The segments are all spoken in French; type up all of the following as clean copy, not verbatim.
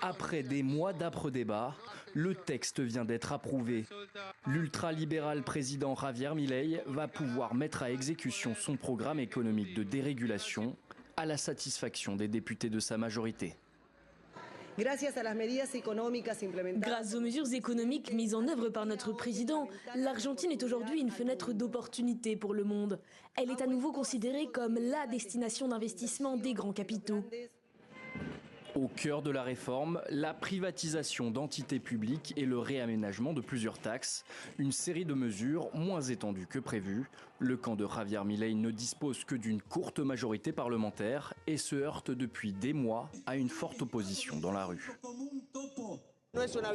Après des mois d'âpres débats, le texte vient d'être approuvé. L'ultralibéral président Javier Milei va pouvoir mettre à exécution son programme économique de dérégulation à la satisfaction des députés de sa majorité. Grâce aux mesures économiques mises en œuvre par notre président, l'Argentine est aujourd'hui une fenêtre d'opportunité pour le monde. Elle est à nouveau considérée comme la destination d'investissement des grands capitaux. Au cœur de la réforme, la privatisation d'entités publiques et le réaménagement de plusieurs taxes. Une série de mesures moins étendues que prévu. Le camp de Javier Milei ne dispose que d'une courte majorité parlementaire et se heurte depuis des mois à une forte opposition dans la rue.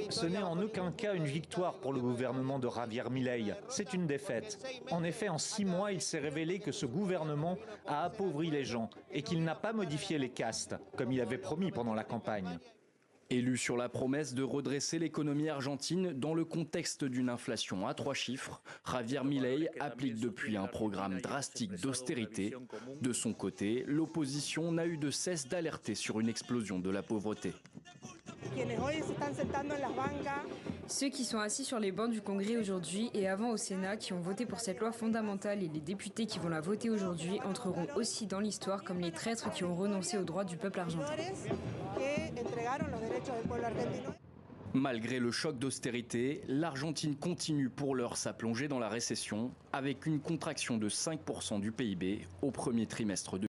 Ce n'est en aucun cas une victoire pour le gouvernement de Javier Milei, c'est une défaite. En effet, en 6 mois, il s'est révélé que ce gouvernement a appauvri les gens et qu'il n'a pas modifié les castes, comme il avait promis pendant la campagne. Élu sur la promesse de redresser l'économie argentine dans le contexte d'une inflation à 3 chiffres, Javier Milei applique depuis un programme drastique d'austérité. De son côté, l'opposition n'a eu de cesse d'alerter sur une explosion de la pauvreté. Ceux qui sont assis sur les bancs du Congrès aujourd'hui et avant au Sénat qui ont voté pour cette loi fondamentale et les députés qui vont la voter aujourd'hui entreront aussi dans l'histoire comme les traîtres qui ont renoncé aux droits du peuple argentin. Malgré le choc d'austérité, l'Argentine continue pour l'heure sa plongée dans la récession avec une contraction de 5% du PIB au premier trimestre de